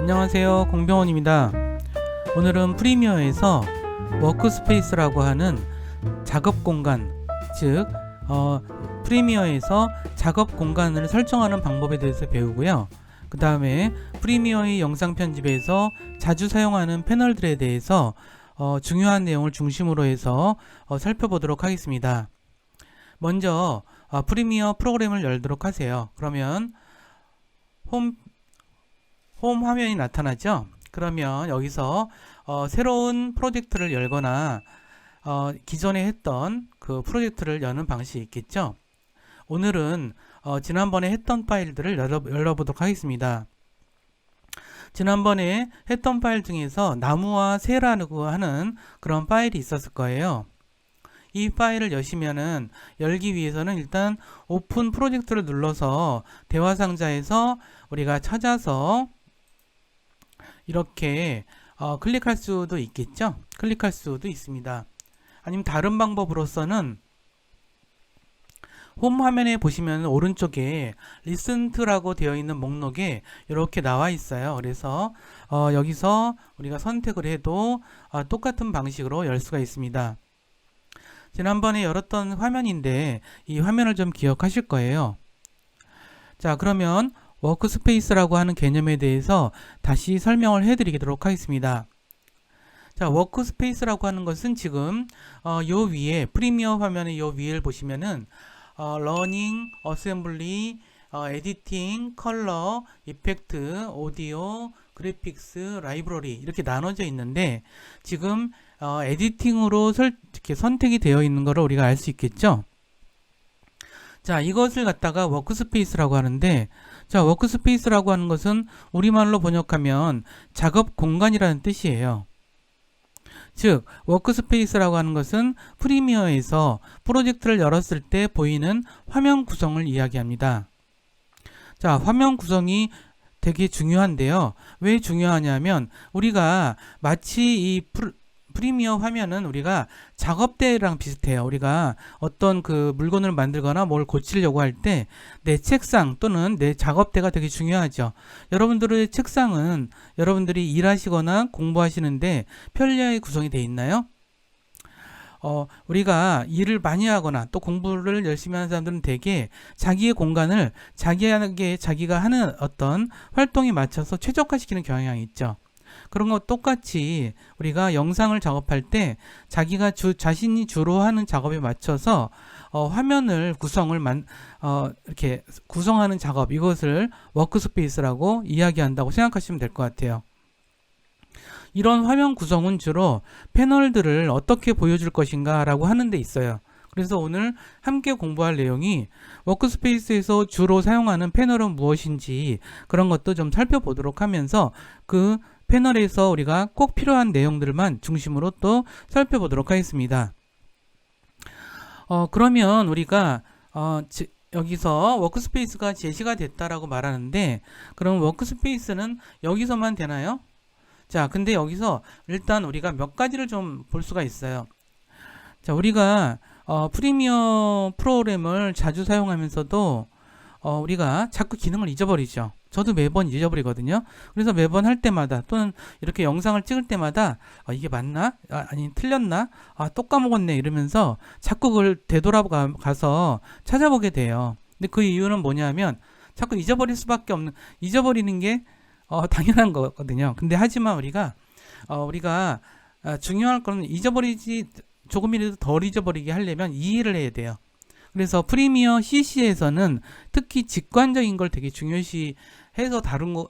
안녕하세요, 공병원입니다. 오늘은 프리미어에서 워크스페이스라고 하는 작업 공간, 즉 프리미어에서 작업 공간을 설정하는 방법에 대해서 배우고요. 그 다음에 프리미어의 영상 편집에서 자주 사용하는 패널들에 대해서 중요한 내용을 중심으로 해서 살펴보도록 하겠습니다. 먼저 프리미어 프로그램을 열도록 하세요. 그러면 홈 화면이 나타나죠. 그러면 여기서 새로운 프로젝트를 열거나 기존에 했던 그 프로젝트를 여는 방식이 있겠죠. 오늘은 지난번에 했던 파일들을 열어보도록 하겠습니다. 지난번에 했던 파일 중에서 나무와 새라고 하는 그런 파일이 있었을 거예요. 이 파일을 여시면은 열기 위해서는 일단 오픈 프로젝트를 눌러서 대화 상자에서 우리가 찾아서 이렇게 클릭할 수도 있겠죠. 클릭할 수도 있습니다. 아니면 다른 방법으로서는 홈 화면에 보시면 오른쪽에 리슨트라고 되어 있는 목록에 이렇게 나와 있어요. 그래서 여기서 우리가 선택을 해도 똑같은 방식으로 열 수가 있습니다. 지난번에 열었던 화면인데 이 화면을 좀 기억하실 거예요. 자, 그러면 워크스페이스라고 하는 개념에 대해서 다시 설명을 해드리도록 하겠습니다. 자, 워크스페이스라고 하는 것은 지금 요 위에 프리미어 화면의 요 위를 보시면은 러닝, 어셈블리, 에디팅, 컬러, 이펙트, 오디오, 그래픽스, 라이브러리 이렇게 나눠져 있는데 지금 에디팅으로 이렇게 선택이 되어 있는 것을 우리가 알 수 있겠죠. 자, 이것을 갖다가 워크스페이스라고 하는데, 자, 워크스페이스라고 하는 것은 우리말로 번역하면 작업 공간이라는 뜻이에요. 즉, 워크스페이스라고 하는 것은 프리미어에서 프로젝트를 열었을 때 보이는 화면 구성을 이야기합니다. 자, 화면 구성이 되게 중요한데요. 왜 중요하냐면 우리가 마치 이 프리미어 화면은 우리가 작업대랑 비슷해요. 우리가 어떤 그 물건을 만들거나 뭘 고치려고 할 때 내 책상 또는 내 작업대가 되게 중요하죠. 여러분들의 책상은 여러분들이 일하시거나 공부하시는데 편리하게 구성이 되어 있나요? 우리가 일을 많이 하거나 또 공부를 열심히 하는 사람들은 대개 자기의 공간을 자기가 하는 어떤 활동에 맞춰서 최적화시키는 경향이 있죠. 그런 것 똑같이 우리가 영상을 작업할 때 자기가 자신이 주로 하는 작업에 맞춰서 화면을 이렇게 구성하는 작업, 이것을 워크스페이스라고 이야기한다고 생각하시면 될 것 같아요. 이런 화면 구성은 주로 패널들을 어떻게 보여줄 것인가 라고 하는 데 있어요. 그래서 오늘 함께 공부할 내용이 워크스페이스에서 주로 사용하는 패널은 무엇인지 그런 것도 좀 살펴보도록 하면서 그 패널에서 우리가 꼭 필요한 내용들만 중심으로 또 살펴보도록 하겠습니다. 그러면 우리가 여기서 워크스페이스가 제시가 됐다라고 말하는데 그럼 워크스페이스는 여기서만 되나요? 자, 근데 여기서 일단 우리가 몇 가지를 좀 볼 수가 있어요. 자, 우리가 프리미어 프로그램을 자주 사용하면서도 우리가 자꾸 기능을 잊어버리죠. 저도 매번 잊어버리거든요. 그래서 매번 할 때마다 또는 이렇게 영상을 찍을 때마다 이게 맞나? 아니 틀렸나? 또 까먹었네 이러면서 자꾸 그걸 되돌아가서 찾아보게 돼요. 근데 그 이유는 뭐냐면 자꾸 잊어버리는 게 당연한 거거든요. 근데 하지만 우리가 중요한 거는 조금이라도 덜 잊어버리게 하려면 이해를 해야 돼요. 그래서 프리미어 CC에서는 특히 직관적인 걸 되게 중요시해서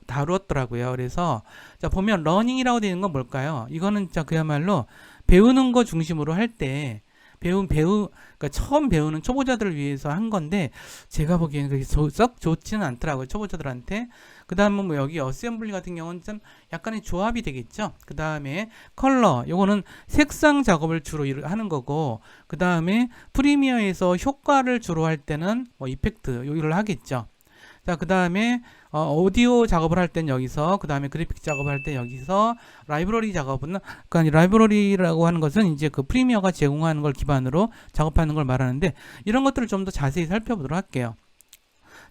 다루었더라고요. 그래서 자, 보면 러닝이라고 되어 있는 건 뭘까요? 이거는 진짜 그야말로 배우는 거 중심으로 할 때 그러니까 처음 배우는 초보자들을 위해서 한 건데 제가 보기에는 그렇게 썩 좋지는 않더라고요. 초보자들한테. 그 다음은 뭐 여기 어셈블리 같은 경우는 좀 약간의 조합이 되겠죠. 그 다음에 컬러, 요거는 색상 작업을 주로 하는 거고, 그 다음에 프리미어에서 효과를 주로 할 때는 뭐 이펙트 요기를 하겠죠. 자, 그 다음에 오디오 작업을 할 땐 여기서, 그 다음에 그래픽 작업을 할 때 여기서, 라이브러리 작업은, 그러니까 라이브러리라고 하는 것은 이제 그 프리미어가 제공하는 걸 기반으로 작업하는 걸 말하는데, 이런 것들을 좀 더 자세히 살펴보도록 할게요.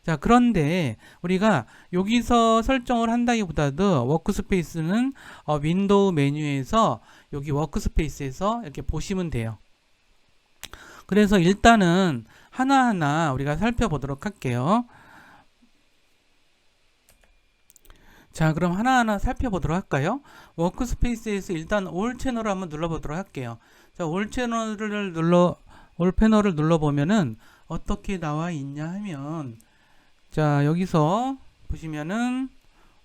자, 그런데 우리가 여기서 설정을 한다기보다도 워크스페이스는 윈도우 메뉴에서 여기 워크스페이스에서 이렇게 보시면 돼요. 그래서 일단은 하나하나 우리가 살펴보도록 할게요. 자, 그럼 하나하나 살펴보도록 할까요? 워크스페이스에서 일단 올 채널을 한번 눌러보도록 할게요. 자, 올 패널을 눌러보면은 어떻게 나와 있냐 하면, 자, 여기서 보시면은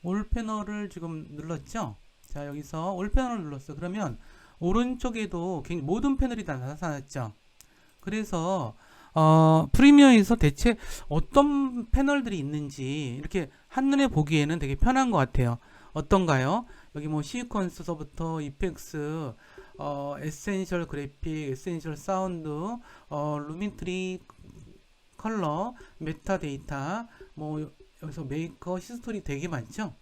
올 패널을 지금 눌렀죠? 자, 여기서 올 패널을 눌렀어. 그러면 오른쪽에도 모든 패널이 다 나타났죠? 그래서 프리미어에서 대체 어떤 패널들이 있는지 이렇게 한눈에 보기에는 되게 편한 것 같아요. 어떤가요? 여기 뭐 시퀀서부터 이펙스, 에센셜 그래픽, 에센셜 사운드, 루미트리 컬러, 메타데이터, 뭐 여기서 메이커, 히스토리 되게 많죠?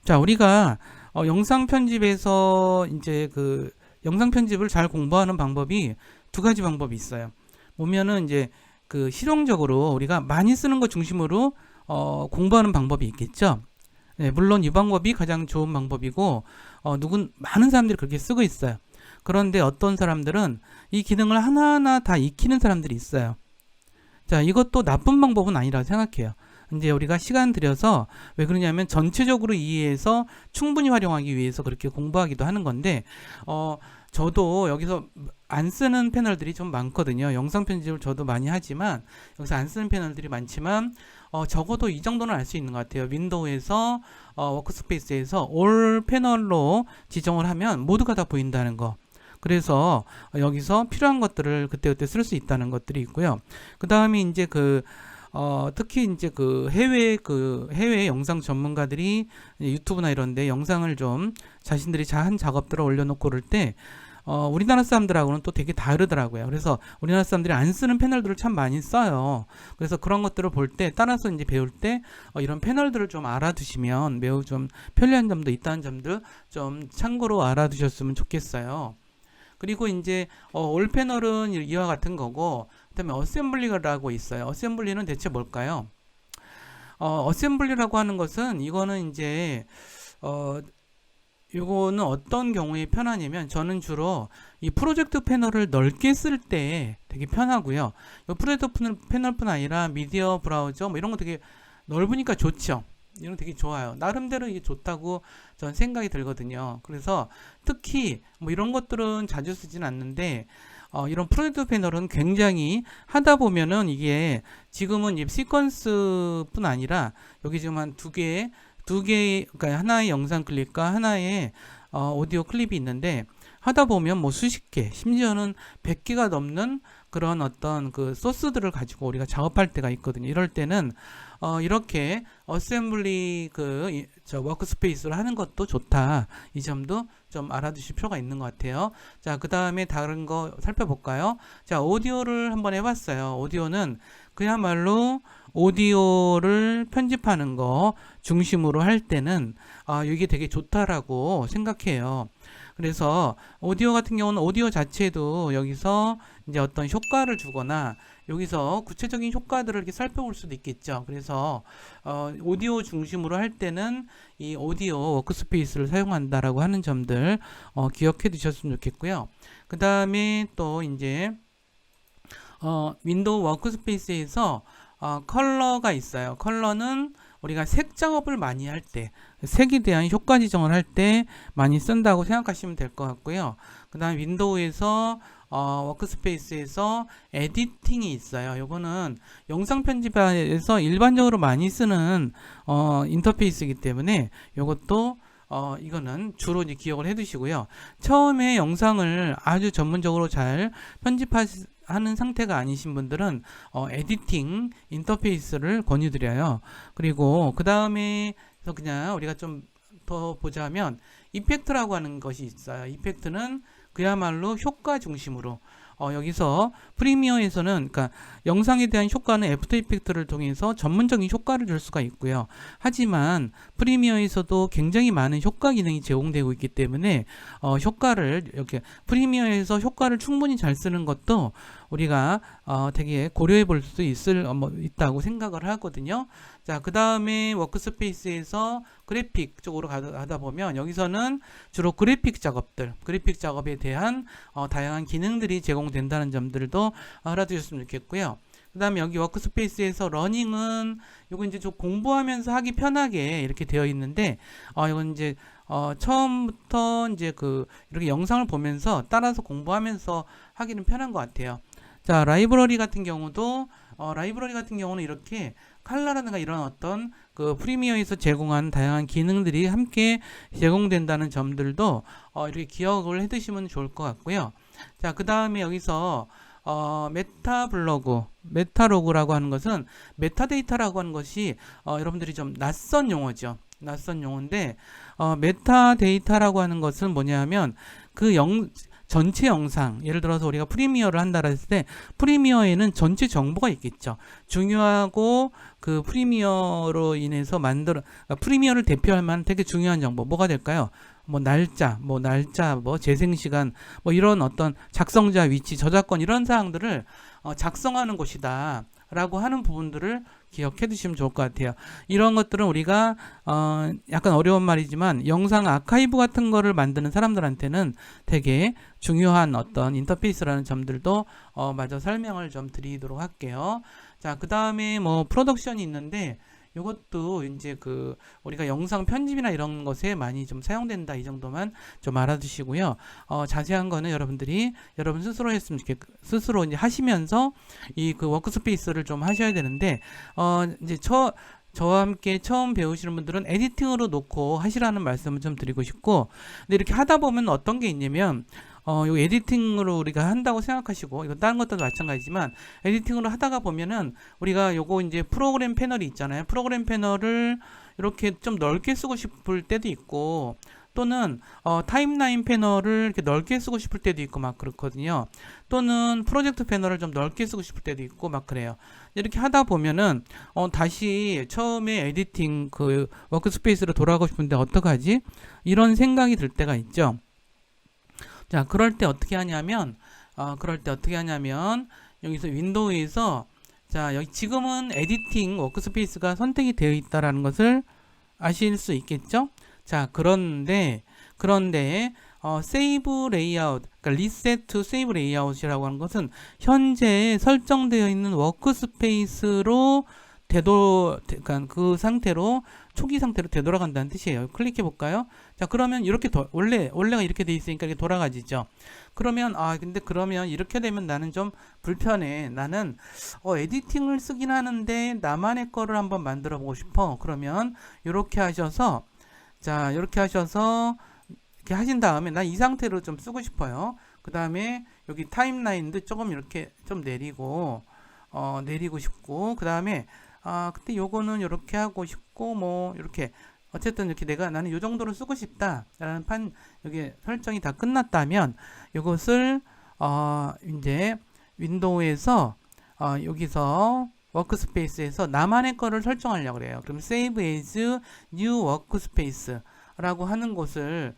자, 우리가 영상 편집에서 이제 그 영상 편집을 잘 공부하는 방법이 두 가지 방법이 있어요. 보면은 이제 그 실용적으로 우리가 많이 쓰는 것 중심으로 공부하는 방법이 있겠죠. 네, 물론 이 방법이 가장 좋은 방법이고 많은 사람들이 그렇게 쓰고 있어요. 그런데 어떤 사람들은 이 기능을 하나하나 다 익히는 사람들이 있어요. 자, 이것도 나쁜 방법은 아니라고 생각해요. 이제 우리가 시간 들여서 왜 그러냐면 전체적으로 이해해서 충분히 활용하기 위해서 그렇게 공부하기도 하는 건데 저도 여기서 안 쓰는 패널들이 좀 많거든요. 영상 편집을 저도 많이 하지만 여기서 안 쓰는 패널들이 많지만 적어도 이 정도는 알 수 있는 것 같아요. 윈도우에서 워크스페이스에서 올 패널로 지정을 하면 모두가 다 보인다는 거. 그래서 여기서 필요한 것들을 그때그때 쓸 수 있다는 것들이 있고요. 그 다음에 이제 특히 이제 해외 영상 전문가들이 유튜브나 이런데 영상을 좀 자신들이 한 작업들을 올려놓고 그럴 때 우리나라 사람들하고는 또 되게 다르더라고요. 그래서 우리나라 사람들이 안 쓰는 패널들을 참 많이 써요. 그래서 그런 것들을 볼 때 따라서 이제 배울 때 이런 패널들을 좀 알아두시면 매우 좀 편리한 점도 있다는 점들 좀 참고로 알아두셨으면 좋겠어요. 그리고 이제 올 패널은 이와 같은 거고, 그다음에 어셈블리라고 있어요. 어셈블리는 대체 뭘까요? 어셈블리라고 하는 것은 이거는 이제 이거는 어떤 경우에 편하냐면 저는 주로 이 프로젝트 패널을 넓게 쓸 때 되게 편하고요. 이 프로젝트 패널뿐 아니라 미디어 브라우저 뭐 이런 거 되게 넓으니까 좋죠. 이런 거 되게 좋아요. 나름대로 이게 좋다고 저는 생각이 들거든요. 그래서 특히 뭐 이런 것들은 자주 쓰진 않는데 이런 프로젝트 패널은 굉장히 하다 보면은 이게 지금은 이 시퀀스뿐 아니라 여기 지금 한 두 개, 그러니까 하나의 영상 클립과 하나의 오디오 클립이 있는데 하다 보면 뭐 수십 개, 심지어는 100개가 넘는 그런 어떤 그 소스들을 가지고 우리가 작업할 때가 있거든요. 이럴 때는 이렇게 어셈블리 워크스페이스로 하는 것도 좋다. 이 점도 좀 알아두실 필요가 있는 것 같아요. 자, 그 다음에 다른 거 살펴볼까요? 자, 오디오를 한번 해봤어요. 오디오는 그야말로 오디오를 편집하는 거 중심으로 할 때는 이게 되게 좋다라고 생각해요. 그래서 오디오 같은 경우는 오디오 자체도 여기서 이제 어떤 효과를 주거나 여기서 구체적인 효과들을 이렇게 살펴볼 수도 있겠죠. 그래서 오디오 중심으로 할 때는 이 오디오 워크스페이스를 사용한다라고 하는 점들 기억해 두셨으면 좋겠고요. 그 다음에 또 이제 윈도우 워크스페이스에서 컬러가 있어요. 컬러는 우리가 색 작업을 많이 할 때, 색에 대한 효과 지정을 할 때 많이 쓴다고 생각하시면 될 것 같고요. 그 다음 윈도우에서 워크스페이스에서 에디팅이 있어요. 요거는 영상 편집에서 일반적으로 많이 쓰는 인터페이스이기 때문에 요것도 이거는 주로 이제 기억을 해 두시고요. 처음에 영상을 아주 전문적으로 잘 편집하는 상태가 아니신 분들은 에디팅 인터페이스를 권유드려요. 그리고 그 다음에 그냥 우리가 좀 더 보자면 이펙트라고 하는 것이 있어요. 이펙트는 그야말로 효과 중심으로 여기서 프리미어에서는 그러니까 영상에 대한 효과는 애프터 이펙트를 통해서 전문적인 효과를 줄 수가 있고요. 하지만 프리미어에서도 굉장히 많은 효과 기능이 제공되고 있기 때문에 효과를 이렇게 프리미어에서 효과를 충분히 잘 쓰는 것도 우리가 되게 고려해 볼 수 있다고 생각을 하거든요. 자, 그 다음에 워크스페이스에서 그래픽 쪽으로 가다 보면 여기서는 주로 그래픽 작업에 대한 다양한 기능들이 제공된다는 점들도 알아두셨으면 좋겠고요. 그 다음에 여기 워크스페이스에서 러닝은 요거 이제 좀 공부하면서 하기 편하게 이렇게 되어 있는데 이건 이제 처음부터 이제 이렇게 영상을 보면서 따라서 공부하면서 하기는 편한 것 같아요. 자, 라이브러리 같은 경우는 이렇게 칼라라든가 이런 어떤 프리미어에서 제공한 다양한 기능들이 함께 제공된다는 점들도 이렇게 기억을 해 두시면 좋을 것 같고요. 자, 그 다음에 여기서 메타로그라고 하는 것은 메타데이터라고 하는 것이 여러분들이 좀 낯선 용어죠. 낯선 용어인데 메타데이터라고 하는 것은 뭐냐면 전체 영상, 예를 들어서 우리가 프리미어를 한다라 했을 때 프리미어에는 전체 정보가 있겠죠. 중요하고 그 프리미어로 인해서 프리미어를 대표할 만한 되게 중요한 정보 뭐가 될까요? 날짜, 재생 시간, 이런 어떤 작성자 위치, 저작권 이런 사항들을 작성하는 곳이다. 라고 하는 부분들을 기억해 두시면 좋을 것 같아요. 이런 것들은 우리가 약간 어려운 말이지만 영상 아카이브 같은 거를 만드는 사람들한테는 되게 중요한 어떤 인터페이스라는 점들도 마저 설명을 좀 드리도록 할게요. 자, 그 다음에 프로덕션이 있는데 이것도 이제 우리가 영상 편집이나 이런 것에 많이 좀 사용된다, 이 정도만 좀 알아두시고요. 자세한 거는 여러분 스스로 스스로 이제 하시면서 이 워크스페이스를 좀 하셔야 되는데, 이제 저와 함께 처음 배우시는 분들은 에디팅으로 놓고 하시라는 말씀을 좀 드리고 싶고, 근데 이렇게 하다 보면 어떤 게 있냐면, 요 에디팅으로 우리가 한다고 생각하시고, 이거 다른 것도 마찬가지지만, 에디팅으로 하다가 보면은, 우리가 요거 이제 프로그램 패널이 있잖아요. 프로그램 패널을 이렇게 좀 넓게 쓰고 싶을 때도 있고, 또는 타임라인 패널을 이렇게 넓게 쓰고 싶을 때도 있고 막 그렇거든요. 또는 프로젝트 패널을 좀 넓게 쓰고 싶을 때도 있고 막 그래요. 이렇게 하다 보면은 다시 처음에 에디팅 워크스페이스로 돌아가고 싶은데 어떡하지? 이런 생각이 들 때가 있죠. 자, 그럴 때 어떻게 하냐면 여기서 윈도우에서, 자, 여기 지금은 에디팅 워크스페이스가 선택이 되어 있다라는 것을 아실 수 있겠죠? 자, 그런데 세이브 레이아웃, 그러니까 리셋 투 세이브 레이아웃이라고 하는 것은 현재 설정되어 있는 워크스페이스로 그러니까 그 상태로, 초기 상태로 되돌아간다는 뜻이에요. 클릭해 볼까요? 자, 그러면 이렇게 원래가 이렇게 돼 있으니까 이렇게 돌아가지죠. 그러면 근데 그러면 이렇게 되면 나는 좀 불편해. 나는 에디팅을 쓰긴 하는데 나만의 거를 한번 만들어 보고 싶어. 그러면 이렇게 하셔서, 자, 이렇게 하신 다음에 난 이 상태로 좀 쓰고 싶어요. 그 다음에 여기 타임라인도 조금 이렇게 좀 내리고 싶고, 그 다음에 그때 요거는 이렇게 하고 싶고, 이렇게 어쨌든 이렇게 나는 요 정도로 쓰고 싶다라는 여기 설정이 다 끝났다면 요것을 이제 윈도우에서 여기서 워크스페이스에서 나만의 거를 설정하려고 그래요. 그럼 Save as New Workspace 라고 하는 곳을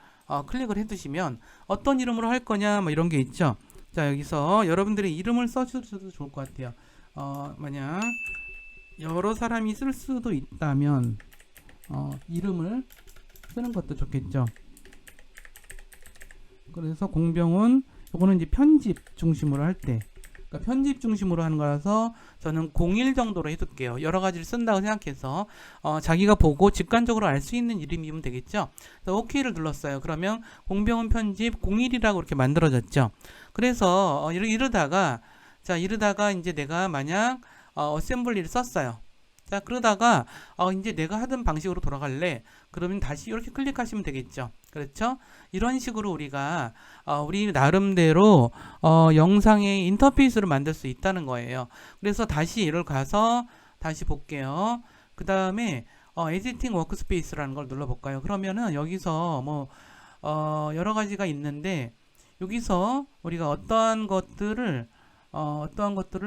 클릭을 해 두시면 어떤 이름으로 할 거냐 이런 게 있죠. 자, 여기서 여러분들이 이름을 써주셔도 좋을 것 같아요. 만약 여러 사람이 쓸 수도 있다면 이름을 쓰는 것도 좋겠죠. 그래서 공병은 요거는 이제 편집 중심으로 할 때, 그러니까 편집 중심으로 하는 거라서 저는 01 정도로 해둘게요. 여러 가지를 쓴다고 생각해서 자기가 보고 직관적으로 알 수 있는 이름이면 되겠죠. 그래서 OK를 눌렀어요. 그러면 공병은 편집 01이라고 이렇게 만들어졌죠. 그래서 이러다가 이제 내가 만약 어셈블리를 썼어요. 자, 그러다가 이제 내가 하던 방식으로 돌아갈래. 그러면 다시 이렇게 클릭하시면 되겠죠. 그렇죠? 이런 식으로 우리가 우리 나름대로 영상의 인터페이스를 만들 수 있다는 거예요. 그래서 다시 이를 가서 다시 볼게요. 그 다음에 에디팅 워크스페이스라는 걸 눌러볼까요? 그러면은 여기서 여러 가지가 있는데, 여기서 우리가 어떠한 것들을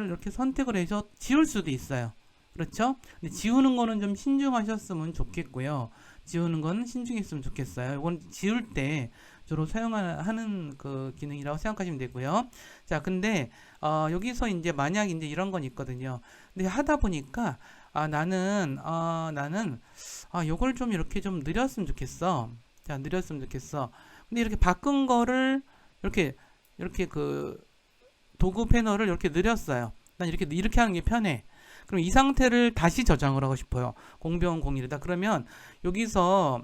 이렇게 선택을 해서 지울 수도 있어요. 그렇죠? 근데 지우는 거는 좀 신중하셨으면 좋겠고요. 지우는 건 신중했으면 좋겠어요. 이건 지울 때 주로 사용하는 그 기능이라고 생각하시면 되고요. 자, 근데 여기서 이제 만약 이제 이런 건 있거든요. 근데 하다 보니까 나는 요걸 좀 이렇게 좀 느렸으면 좋겠어. 자, 느렸으면 좋겠어. 근데 이렇게 바꾼 거를 이렇게 그 도구 패널을 이렇게 느렸어요. 난 이렇게 하는 게 편해. 그럼 이 상태를 다시 저장을 하고 싶어요. 001이다. 그러면 여기서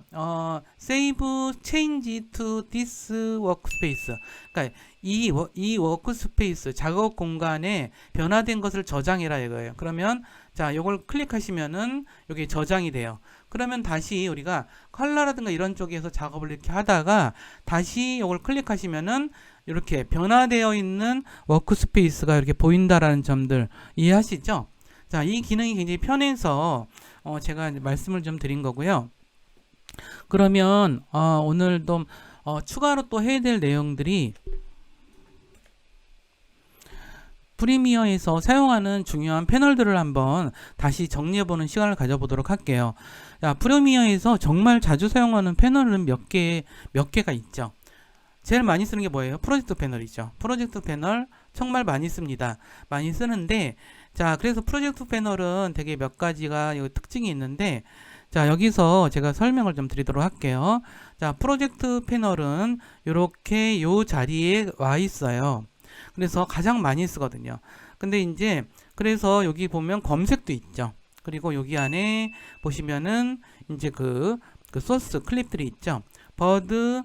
save change to this workspace. 그러니까 이 워크스페이스 작업 공간에 변화된 것을 저장해라 이거예요. 그러면 자, 요걸 클릭하시면은 여기 저장이 돼요. 그러면 다시 우리가 컬러라든가 이런 쪽에서 작업을 이렇게 하다가 다시 요걸 클릭하시면은 이렇게 변화되어 있는 워크스페이스가 이렇게 보인다라는 점들 이해하시죠? 자, 이 기능이 굉장히 편해서 제가 말씀을 좀 드린 거고요. 그러면 오늘도 추가로 또 해야 될 내용들이 프리미어에서 사용하는 중요한 패널들을 한번 다시 정리해보는 시간을 가져보도록 할게요. 자, 프리미어에서 정말 자주 사용하는 패널은 몇 개가 있죠. 제일 많이 쓰는 게 뭐예요? 프로젝트 패널이죠. 프로젝트 패널 정말 많이 씁니다. 많이 쓰는데, 자, 그래서 프로젝트 패널은 되게 몇 가지가 특징이 있는데, 자, 여기서 제가 설명을 좀 드리도록 할게요. 자, 프로젝트 패널은 이렇게 요 자리에 와 있어요. 그래서 가장 많이 쓰거든요. 근데 이제 그래서 여기 보면 검색도 있죠. 그리고 여기 안에 보시면은 이제 그 소스 클립들이 있죠. 버드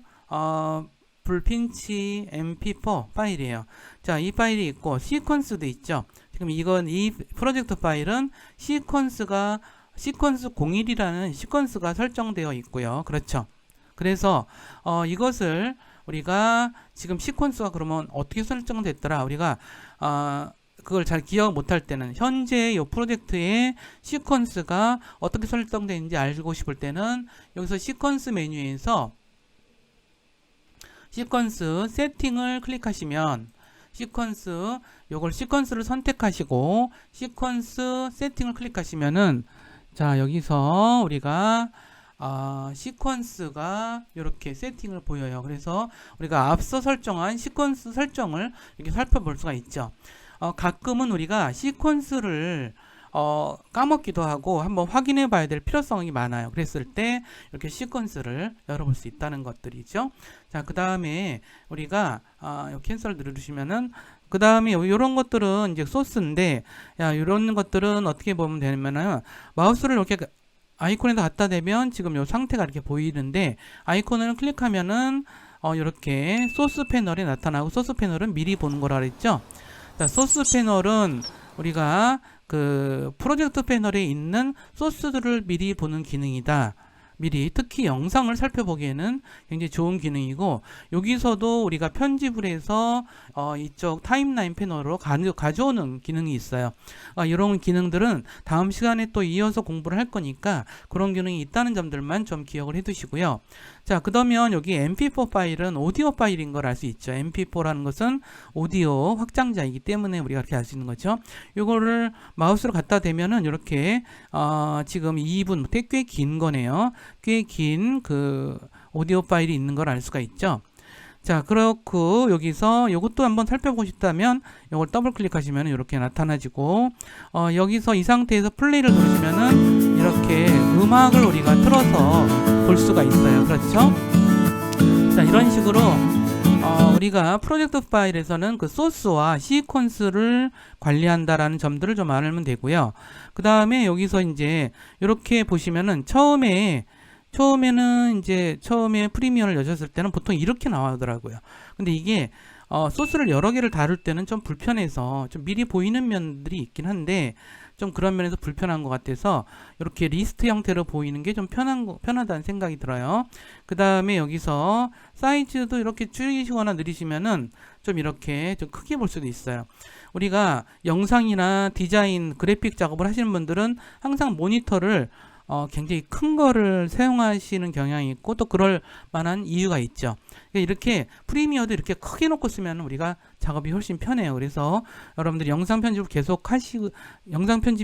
불핀치 mp4 파일이에요. 자, 이 파일이 있고 시퀀스도 있죠. 지금 이 프로젝트 파일은 시퀀스 01이라는 시퀀스가 설정되어 있고요. 그렇죠. 그래서 이것을 우리가 지금 시퀀스가 그러면 어떻게 설정됐더라? 우리가 그걸 잘 기억 못할 때는 현재 이 프로젝트의 시퀀스가 어떻게 설정되는지 알고 싶을 때는 여기서 시퀀스 메뉴에서 시퀀스 세팅을 클릭하시면 요걸 시퀀스를 선택하시고 시퀀스 세팅을 클릭하시면은 자, 여기서 우리가 시퀀스가 이렇게 세팅을 보여요. 그래서 우리가 앞서 설정한 시퀀스 설정을 이렇게 살펴볼 수가 있죠. 가끔은 우리가 시퀀스를 까먹기도 하고 한번 확인해 봐야 될 필요성이 많아요. 그랬을 때 이렇게 시퀀스를 열어볼 수 있다는 것들이죠. 자, 그 다음에 우리가 캔슬 누르시면은 그 다음에 이런 것들은 이제 소스인데, 이런 것들은 어떻게 보면 되냐면은 마우스를 이렇게 아이콘에다 갖다 대면 지금 이 상태가 이렇게 보이는데 아이콘을 클릭하면은 이렇게 소스 패널이 나타나고 소스 패널은 미리 보는 거라 그랬죠. 자, 소스 패널은 우리가 그 프로젝트 패널에 있는 소스들을 미리 보는 기능이다. 미리 특히 영상을 살펴보기에는 굉장히 좋은 기능이고 여기서도 우리가 편집을 해서 이쪽 타임라인 패널로 가져오는 기능이 있어요. 이런 기능들은 다음 시간에 또 이어서 공부를 할 거니까 그런 기능이 있다는 점들만 좀 기억을 해 두시고요. 자, 그러면 여기 mp4 파일은 오디오 파일인 걸 알 수 있죠. mp4라는 것은 오디오 확장자이기 때문에 우리가 그렇게 알 수 있는 거죠. 이거를 마우스로 갖다 대면은 이렇게 지금 2분 꽤 긴 거네요. 꽤 긴 그 오디오 파일이 있는 걸 알 수가 있죠. 자, 그렇고 여기서 이것도 한번 살펴보고 싶다면 이걸 더블 클릭하시면 이렇게 나타나지고 여기서 이 상태에서 플레이를 누르시면은 이렇게 음악을 우리가 틀어서 볼 수가 있어요. 그렇죠? 자, 이런 식으로 우리가 프로젝트 파일에서는 그 소스와 시퀀스를 관리한다라는 점들을 좀 알면 되고요. 그 다음에 여기서 이제 이렇게 보시면은 처음에 프리미어를 여셨을 때는 보통 이렇게 나오더라고요. 근데 이게 소스를 여러 개를 다룰 때는 좀 불편해서 좀 미리 보이는 면들이 있긴 한데 좀 그런 면에서 불편한 것 같아서 이렇게 리스트 형태로 보이는 게 좀 편하다는 생각이 들어요. 그 다음에 여기서 사이즈도 이렇게 줄이시거나 늘리시면은 좀 이렇게 좀 크게 볼 수도 있어요. 우리가 영상이나 디자인, 그래픽 작업을 하시는 분들은 항상 모니터를 굉장히 큰 거를 사용하시는 경향이 있고 또 그럴 만한 이유가 있죠. 이렇게 프리미어도 이렇게 크게 놓고 쓰면 우리가 작업이 훨씬 편해요. 그래서 여러분들이 영상 편집이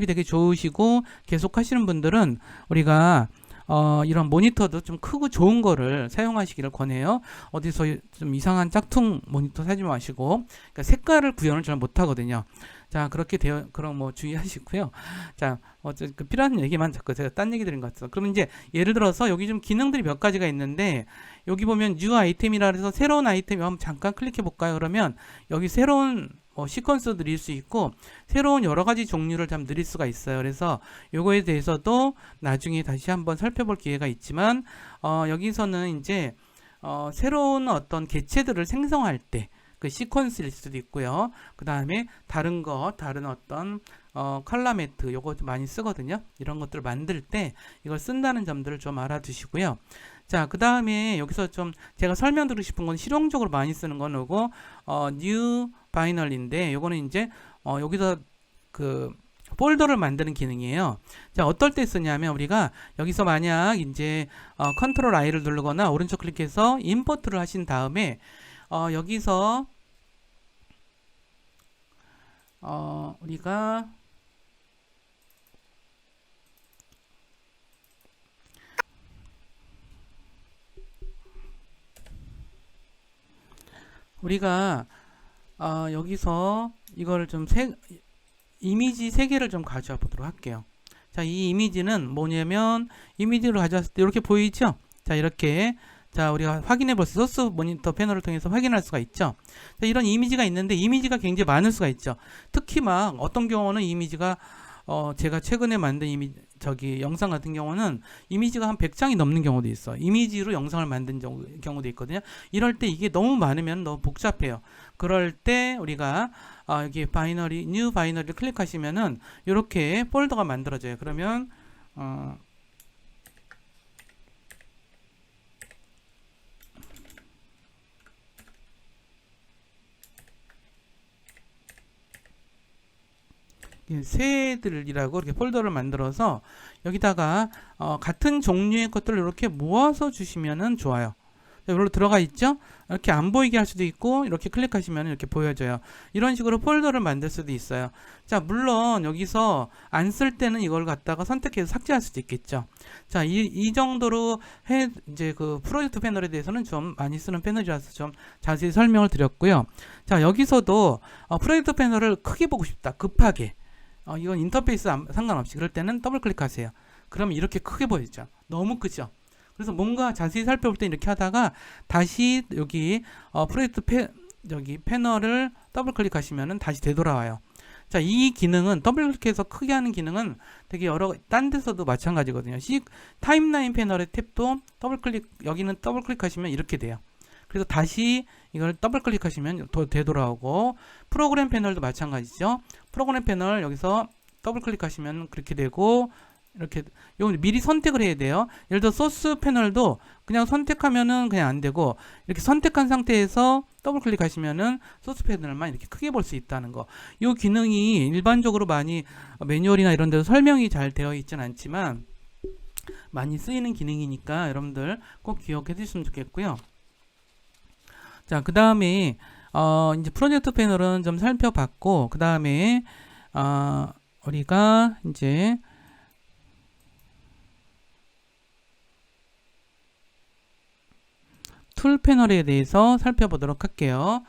되게 좋으시고 계속 하시는 분들은 우리가 이런 모니터도 좀 크고 좋은 거를 사용하시기를 권해요. 어디서 좀 이상한 짝퉁 모니터 사지 마시고, 그러니까 색깔을 구현을 잘 못하거든요. 자, 그렇게 되어, 그럼 뭐 주의하시고요. 자, 그 필요한 얘기만 자꾸 제가 딴 얘기 드린 것 같아서. 그러면 이제 예를 들어서 여기 좀 기능들이 몇 가지가 있는데, 여기 보면 new 아이템이라 해서 새로운 아이템 한번 잠깐 클릭해 볼까요? 그러면 여기 새로운 시퀀스 드릴 수 있고 새로운 여러 가지 종류를 좀 드릴 수가 있어요. 그래서 요거에 대해서도 나중에 다시 한번 살펴볼 기회가 있지만 여기서는 이제 새로운 어떤 개체들을 생성할 때 그 시퀀스일 수도 있고요. 그 다음에 다른 어떤 칼라매트 요거 좀 많이 쓰거든요. 이런 것들을 만들 때 이걸 쓴다는 점들을 좀 알아두시고요. 자, 그 다음에 여기서 좀 제가 설명드리고 싶은 건 실용적으로 많이 쓰는 건 요거 new 바이널인데 요거는 이제 여기서 그 폴더를 만드는 기능이에요. 자, 어떨 때 쓰냐면 우리가 여기서 만약 이제 컨트롤 I를 누르거나 오른쪽 클릭해서 임포트를 하신 다음에 여기서 우리가 여기서 이걸 좀 이미지 3개를 좀 가져와 보도록 할게요. 자, 이 이미지는 뭐냐면 이미지를 가져왔을 때 이렇게 보이죠? 자, 이렇게 자, 우리가 확인해 볼 수, 소스 모니터 패널을 통해서 확인할 수가 있죠. 자, 이런 이미지가 있는데 이미지가 굉장히 많을 수가 있죠. 특히 막 어떤 경우는 이미지가 제가 최근에 만든 영상 같은 경우는 이미지가 한 100장이 넘는 경우도 있어. 이미지로 영상을 만든 경우도 있거든요. 이럴 때 이게 너무 많으면 너무 복잡해요. 그럴 때 우리가 여기 new 바이너리를 클릭하시면은 이렇게 폴더가 만들어져요. 그러면 새들이라고 이렇게 폴더를 만들어서 여기다가 같은 종류의 것들을 이렇게 모아서 주시면은 좋아요. 여기로 들어가 있죠? 이렇게 안 보이게 할 수도 있고 이렇게 클릭하시면 이렇게 보여져요. 이런 식으로 폴더를 만들 수도 있어요. 자, 물론 여기서 안 쓸 때는 이걸 갖다가 선택해서 삭제할 수도 있겠죠. 자, 이 정도로 이제 그 프로젝트 패널에 대해서는 좀 많이 쓰는 패널이라서 좀 자세히 설명을 드렸고요. 자, 여기서도 프로젝트 패널을 크게 보고 싶다. 급하게. 이건 인터페이스 상관없이 그럴 때는 더블 클릭하세요. 그러면 이렇게 크게 보이죠. 너무 크죠. 그래서 뭔가 자세히 살펴볼 때 이렇게 하다가 다시 여기 프로젝트 여기 패널을 더블 클릭하시면은 다시 되돌아와요. 자, 이 기능은 더블 클릭해서 크게 하는 기능은 되게 딴 데서도 마찬가지거든요. 타임라인 패널의 탭도 더블 클릭, 여기는 더블 클릭하시면 이렇게 돼요. 그래서 다시 이걸 더블 클릭하시면 되돌아오고, 프로그램 패널도 마찬가지죠. 프로그램 패널 여기서 더블 클릭하시면 그렇게 되고, 이렇게 이거 미리 선택을 해야 돼요. 예를 들어 소스 패널도 그냥 선택하면은 그냥 안 되고, 이렇게 선택한 상태에서 더블 클릭하시면은 소스 패널만 이렇게 크게 볼 수 있다는 거. 이 기능이 일반적으로 많이 매뉴얼이나 이런 데서 설명이 잘 되어 있지는 않지만 많이 쓰이는 기능이니까 여러분들 꼭 기억해 주시면 좋겠고요. 자, 그 다음에 이제 프로젝트 패널은 좀 살펴봤고, 그 다음에 우리가 이제 툴 패널에 대해서 살펴보도록 할게요.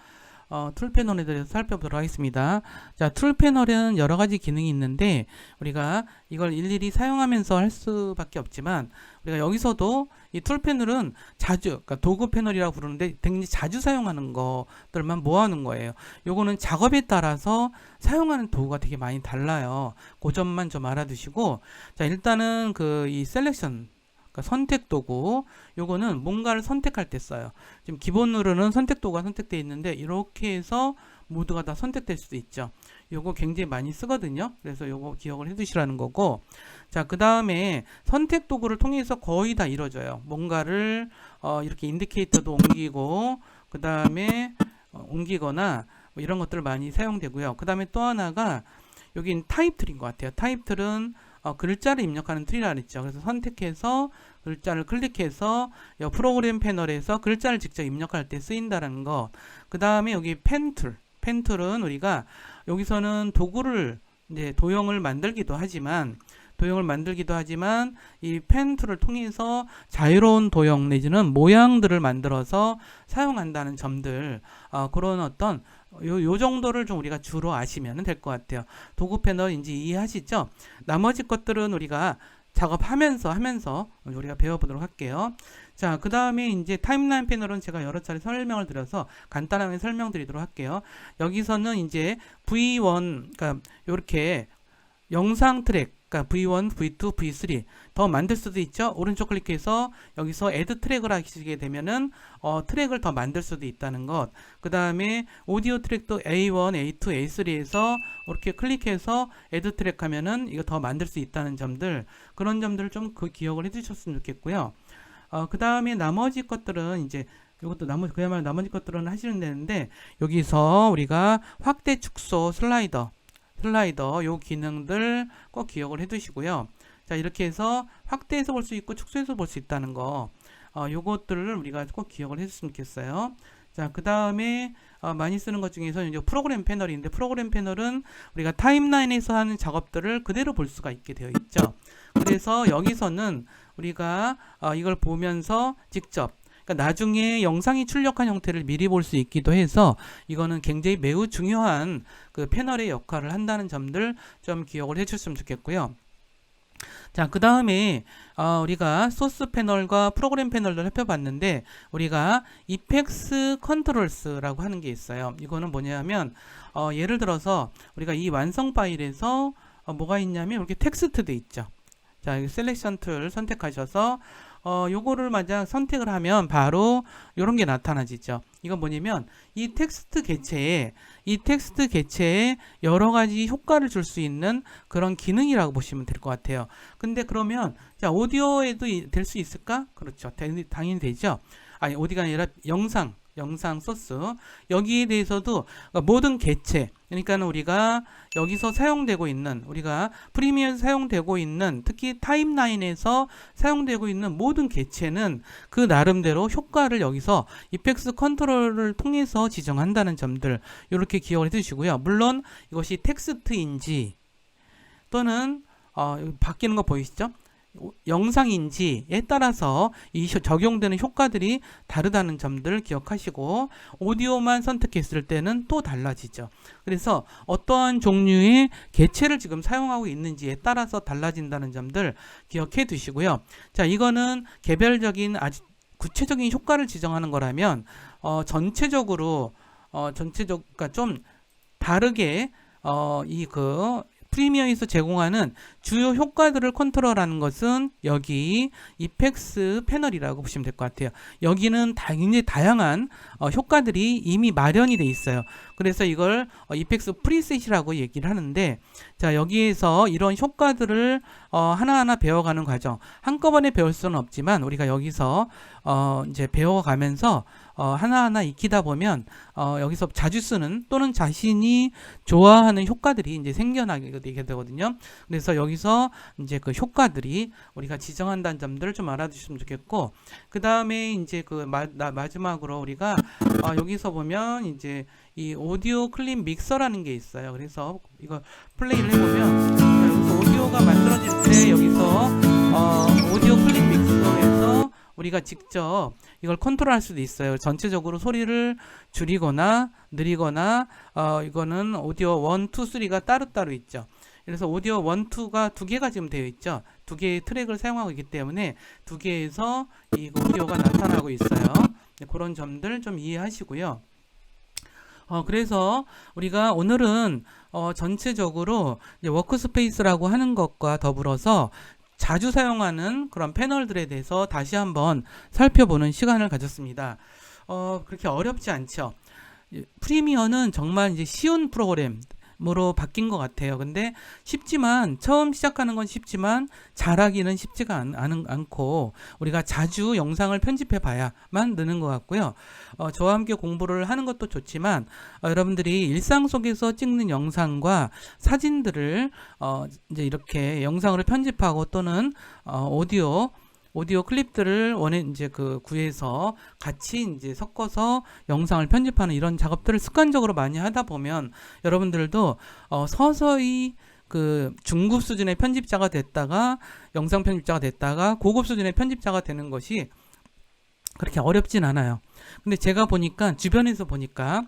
툴 패널에 대해서 살펴보도록 하겠습니다. 자, 툴 패널은 여러 가지 기능이 있는데 우리가 이걸 일일이 사용하면서 할 수밖에 없지만, 우리가 여기서도 이 툴 패널은 그러니까 도구 패널이라고 부르는데 굉장히 자주 사용하는 것들만 모아놓은 거예요. 요거는 작업에 따라서 사용하는 도구가 되게 많이 달라요. 그 점만 좀 알아두시고, 자, 일단은 이 셀렉션, 그러니까 선택 도구, 요거는 뭔가를 선택할 때 써요. 지금 기본으로는 선택 도구가 선택되어 있는데 이렇게 해서 모두가 다 선택될 수도 있죠. 요거 굉장히 많이 쓰거든요. 그래서 요거 기억을 해 두시라는 거고, 자, 그 다음에 선택 도구를 통해서 거의 다 이루어져요. 뭔가를 이렇게 인디케이터도 옮기고, 그 다음에 옮기거나 뭐 이런 것들 많이 사용되고요. 그 다음에 또 하나가 여긴 타입 툴인 것 같아요. 타입 툴은 글자를 입력하는 툴이라 그랬죠. 그래서 선택해서 글자를 클릭해서 프로그램 패널에서 글자를 직접 입력할 때 쓰인다는 거. 그 다음에 여기 펜 툴. 펜 툴은 우리가 여기서는 도구를 이제 도형을 만들기도 하지만 도형을 만들기도 하지만 이 펜 툴을 통해서 자유로운 도형 내지는 모양들을 만들어서 사용한다는 점들, 그런 어떤 요 정도를 좀 우리가 주로 아시면 될 것 같아요. 도구 패널인지 이해하시죠? 나머지 것들은 우리가 작업하면서 우리가 배워보도록 할게요. 자, 그 다음에 이제 타임라인 패널은 제가 여러 차례 설명을 드려서 간단하게 설명드리도록 할게요. 여기서는 이제 V1, 그러니까 이렇게 영상 트랙, 그러니까 V1, V2, V3 더 만들 수도 있죠. 오른쪽 클릭해서 여기서 애드 트랙을 하시게 되면은 트랙을 더 만들 수도 있다는 것. 그 다음에 오디오 트랙도 A1, A2, A3에서 이렇게 클릭해서 애드 트랙 하면은 이거 더 만들 수 있다는 점들, 그런 점들을 좀 기억을 해주셨으면 좋겠고요. 그 다음에 나머지 것들은 이제 이것도 그야말로 나머지 것들은 하시면 되는데, 여기서 우리가 확대 축소 슬라이더 요 기능들 꼭 기억을 해 두시고요. 자, 이렇게 해서 확대해서 볼 수 있고 축소해서 볼 수 있다는 거, 요것들을 우리가 꼭 기억을 해 줬으면 좋겠어요. 자, 그 다음에 많이 쓰는 것 중에서 이제 프로그램 패널인데, 프로그램 패널은 우리가 타임라인에서 하는 작업들을 그대로 볼 수가 있게 되어 있죠. 그래서 여기서는 우리가 이걸 보면서 직접, 그러니까 나중에 영상이 출력한 형태를 미리 볼 수 있기도 해서 이거는 굉장히 매우 중요한 그 패널의 역할을 한다는 점들 좀 기억을 해주셨으면 좋겠고요. 자, 그 다음에 우리가 소스 패널과 프로그램 패널을 살펴봤는데, 우리가 이펙스 컨트롤스라고 하는 게 있어요. 이거는 뭐냐면 예를 들어서 우리가 이 완성 파일에서 뭐가 있냐면 이렇게 텍스트도 있죠. 자, 셀렉션 툴 선택하셔서 요거를 만약 선택을 하면 바로 요런 게 나타나지죠. 이건 뭐냐면 이 텍스트 개체에 여러 가지 효과를 줄 수 있는 그런 기능이라고 보시면 될 것 같아요. 근데 그러면 자, 오디오에도 될 수 있을까? 그렇죠. 당연히 되죠. 아니, 오디오가 아니라 영상 소스, 여기에 대해서도 모든 개체, 그러니까 우리가 여기서 사용되고 있는, 우리가 프리미어에서 사용되고 있는, 특히 타임라인에서 사용되고 있는 모든 개체는 그 나름대로 효과를 여기서 이펙스 컨트롤을 통해서 지정한다는 점들, 이렇게 기억을 해두시고요. 물론 이것이 텍스트인지 또는 바뀌는 거 보이시죠? 영상인지에 따라서 이 적용되는 효과들이 다르다는 점들 기억하시고, 오디오만 선택했을 때는 또 달라지죠. 그래서 어떠한 종류의 개체를 지금 사용하고 있는지에 따라서 달라진다는 점들 기억해 두시고요. 자, 이거는 개별적인 아주 구체적인 효과를 지정하는 거라면 전체적으로 그러니까 좀 다르게 프리미어에서 제공하는 주요 효과들을 컨트롤하는 것은 여기 이펙스 패널이라고 보시면 될 것 같아요. 여기는 굉장히 다양한 효과들이 이미 마련이 돼 있어요. 그래서 이걸 이펙스 프리셋이라고 얘기를 하는데, 자, 여기에서 이런 효과들을 하나하나 배워가는 과정, 한꺼번에 배울 수는 없지만 우리가 여기서 이제 배워가면서 하나하나 익히다 보면 여기서 자주 쓰는 또는 자신이 좋아하는 효과들이 이제 생겨나게 되게 되거든요. 그래서 여기서 이제 그 효과들이 우리가 지정한다는 점들을 좀 알아두시면 좋겠고, 그 다음에 이제 마지막으로 우리가 여기서 보면 이제 이 오디오 클립 믹서라는 게 있어요. 그래서 이거 플레이를 해보면, 여기서 오디오가 만들어질 때 여기서 오디오 클립 믹서에서 우리가 직접 이걸 컨트롤할 수도 있어요. 전체적으로 소리를 줄이거나 느리거나, 이거는 오디오 1, 2, 3가 따로따로 있죠. 그래서 오디오 1, 2가 두 개가 지금 되어 있죠. 두 개의 트랙을 사용하고 있기 때문에 두 개에서 이 오디오가 나타나고 있어요. 네, 그런 점들 좀 이해하시고요. 그래서 우리가 오늘은 전체적으로 이제 워크스페이스라고 하는 것과 더불어서 자주 사용하는 그런 패널들에 대해서 다시 한번 살펴보는 시간을 가졌습니다. 그렇게 어렵지 않죠. 프리미어는 정말 이제 쉬운 프로그램으로 바뀐 것 같아요. 근데 쉽지만, 처음 시작하는 건 쉽지만 잘하기는 쉽지가 않고 우리가 자주 영상을 편집해 봐야만 느는 것 같고요. 저와 함께 공부를 하는 것도 좋지만 여러분들이 일상 속에서 찍는 영상과 사진들을 이제 이렇게 영상으로 편집하고 또는 오디오 클립들을 이제 구해서 같이 이제 섞어서 영상을 편집하는 이런 작업들을 습관적으로 많이 하다 보면 여러분들도 서서히 그 중급 수준의 편집자가 됐다가 영상 편집자가 됐다가 고급 수준의 편집자가 되는 것이 그렇게 어렵진 않아요. 근데 제가 보니까 주변에서 보니까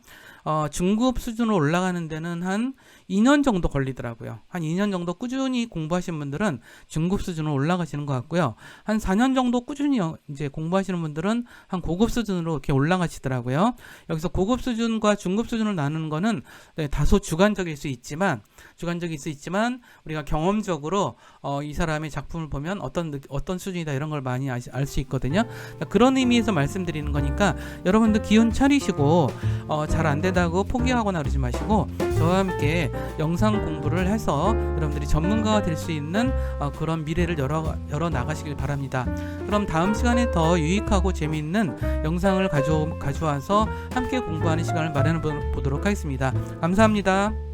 중급 수준으로 올라가는 데는 한 2년 정도 걸리더라고요. 한 2년 정도 꾸준히 공부하시는 분들은 중급 수준으로 올라가시는 것 같고요. 한 4년 정도 꾸준히 이제 공부하시는 분들은 한 고급 수준으로 이렇게 올라가시더라고요. 여기서 고급 수준과 중급 수준을 나누는 거는 다소 주관적일 수 있지만 우리가 경험적으로 이 사람의 작품을 보면 어떤 수준이다 이런 걸 많이 알 수 있거든요. 그런 의미에서 말씀드리는 거니까 여러분들 기운 차리시고 잘 안 된다고 포기하거나 그러지 마시고 저와 함께 영상 공부를 해서 여러분들이 전문가가 될 수 있는 그런 미래를 열어 나가시길 바랍니다. 그럼 다음 시간에 더 유익하고 재미있는 영상을 가져와서 함께 공부하는 시간을 마련해 보도록 하겠습니다. 감사합니다.